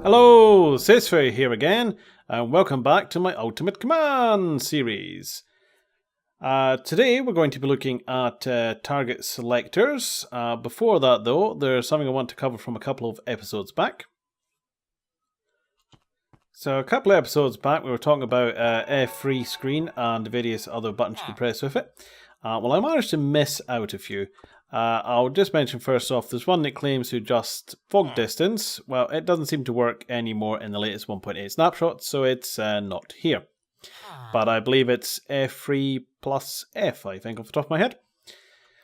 Hello, sysfailure here again, and welcome back to my Ultimate Command series. Today we're going to be looking at target selectors. Before that though, there's something I want to cover from a couple of episodes back. So a couple of episodes back we were talking about F3 screen and various other buttons you can press with it. Well, I managed to miss out a few. I'll just mention first off, there's one that claims to adjust fog distance. Well, it doesn't seem to work anymore in the latest 1.8 snapshot, so it's not here. But I believe it's F3 plus F, I think, off the top of my head.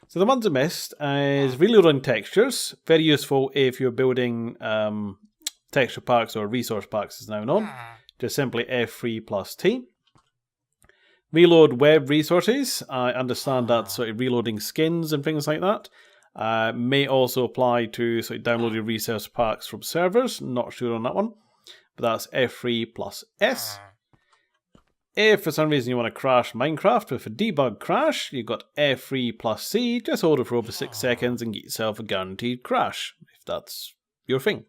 So the ones I missed is reloading textures. Very useful if you're building texture packs or resource packs as now known. Just simply F3 plus T. Reload web resources. I understand that sort of reloading skins and things like that. May also apply to sort of downloading resource packs from servers. Not sure on that one. But that's F3 plus S. If for some reason you want to crash Minecraft with a debug crash, you've got F3 plus C. Just hold it for over 6 seconds and get yourself a guaranteed crash, if that's your thing.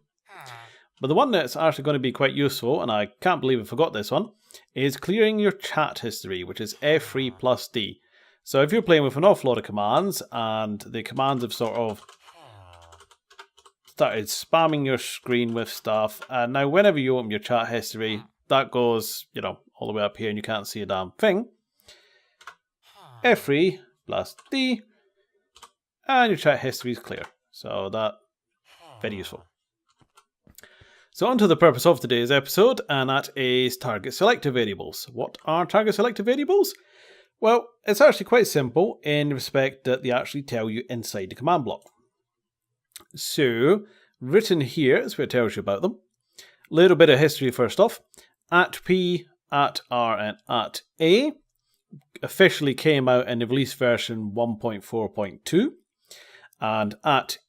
But the one that's actually going to be quite useful, and I can't believe I forgot this one, is clearing your chat history, which is F3 plus D. So if you're playing with an awful lot of commands, and the commands have sort of started spamming your screen with stuff, and now whenever you open your chat history, that goes, all the way up here and you can't see a damn thing. F3 plus D, and your chat history is clear. So that's very useful. So on to the purpose of today's episode, and that is target selector variables. What are target selector variables? Well, it's actually quite simple in respect that they actually tell you inside the command block. So, written here is where it tells you about them. A little bit of history first off. @P, @R, and @A officially came out in the release version 1.4.2, and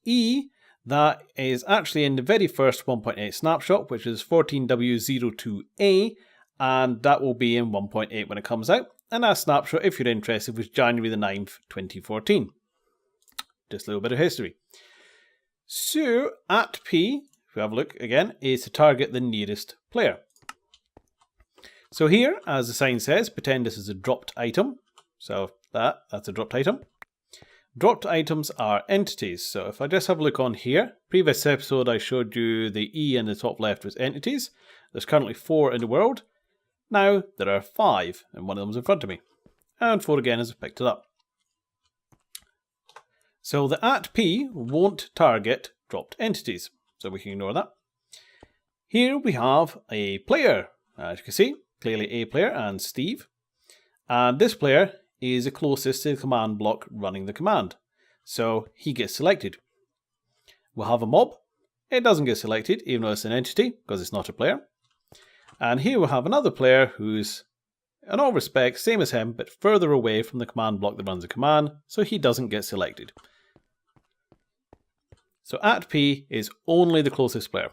@E, that is actually in the very first 1.8 snapshot, which is 14W02A, and that will be in 1.8 when it comes out. And that snapshot, if you're interested, was January the 9th, 2014. Just a little bit of history. So, @P, if we have a look again, is to target the nearest player. So here, as the sign says, pretend this is a dropped item. So that's a dropped item. Dropped items are entities. So if I just have a look on here, previous episode I showed you the E in the top left was entities. There's currently 4 in the world. Now there are 5, and one of them is in front of me. And 4 again as I picked it up. So the @P won't target dropped entities, so we can ignore that. Here we have a player. As you can see, clearly a player and Steve. And this player is the closest to the command block running the command. So he gets selected. We'll have a mob. It doesn't get selected, even though it's an entity, because it's not a player. And here we'll have another player who's, in all respects, same as him, but further away from the command block that runs the command, so he doesn't get selected. So @P is only the closest player.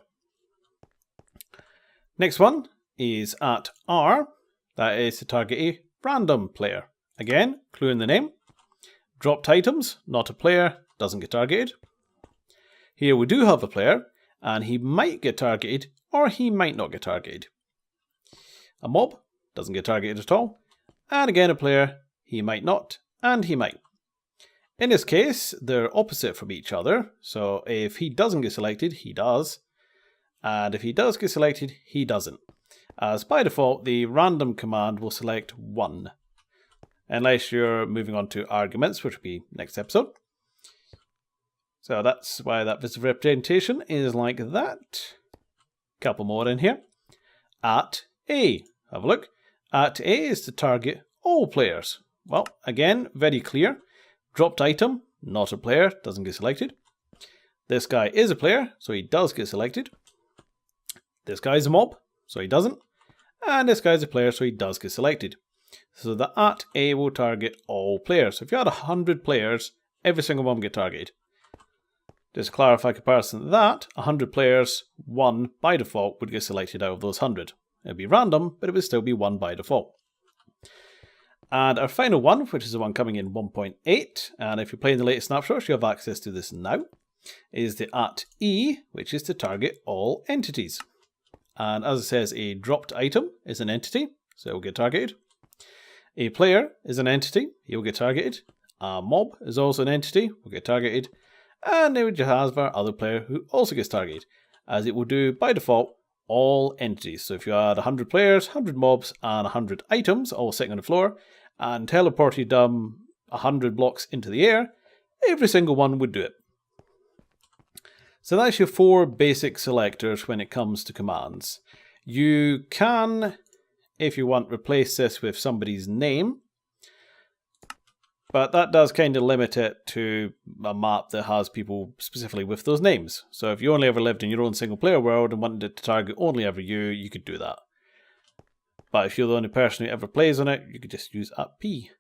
Next one is @R. That is to target a random player. Again, clue in the name. Dropped items, not a player, doesn't get targeted. Here we do have a player, and he might get targeted, or he might not get targeted. A mob, doesn't get targeted at all. And again a player, he might not, and he might. In this case, they're opposite from each other, so if he doesn't get selected, he does. And if he does get selected, he doesn't. As by default, the random command will select 1. Unless you're moving on to arguments, which will be next episode. So that's why that visible representation is like that. Couple more in here. @A. Have a look. @A is to target all players. Well, again, very clear. Dropped item, not a player, doesn't get selected. This guy is a player, so he does get selected. This guy's a mob, so he doesn't. And this guy's a player, so he does get selected. So the @A will target all players. So if you had 100 players, every single one will get targeted. Just to clarify comparison to that, 100 players, 1 by default would get selected out of those 100. It would be random, but it would still be 1 by default. And our final one, which is the one coming in 1.8, and if you're playing the latest snapshots, you have access to this now, is the @E, which is to target all entities. And as it says, a dropped item is an entity, so it will get targeted. A player is an entity, he will get targeted. A mob is also an entity, will get targeted. And now you have our other player who also gets targeted, as it will do by default all entities. So if you had 100 players, 100 mobs, and 100 items all sitting on the floor, and teleported them 100 blocks into the air, every single one would do it. So that's your 4 basic selectors when it comes to commands. You can, if you want, replace this with somebody's name, but that does kind of limit it to a map that has people specifically with those names. So if you only ever lived in your own single player world and wanted it to target only ever you could do that. But if you're the only person who ever plays on it, you could just use @p.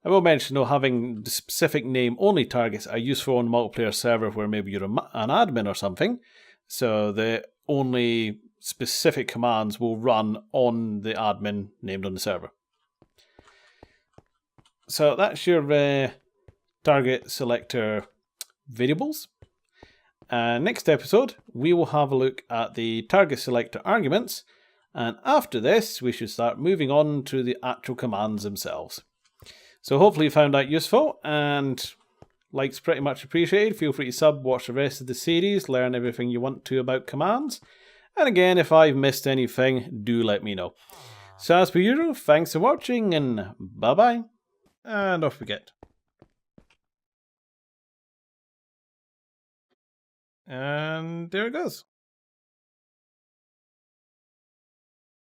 I will mention though, having the specific name only targets are useful on a multiplayer server where maybe you're an admin or something. So the only specific commands will run on the admin named on the server. So that's your target selector variables. Next episode, we will have a look at the target selector arguments. And after this, we should start moving on to the actual commands themselves. So hopefully you found that useful, and likes pretty much appreciated. Feel free to sub, watch the rest of the series, learn everything you want to about commands. And again, if I've missed anything, do let me know. So as per usual, thanks for watching, and bye-bye. And off we get. And there it goes.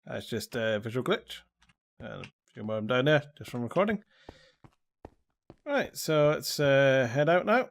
That's just a visual glitch. A few more down there, just from recording. Right, so let's head out now.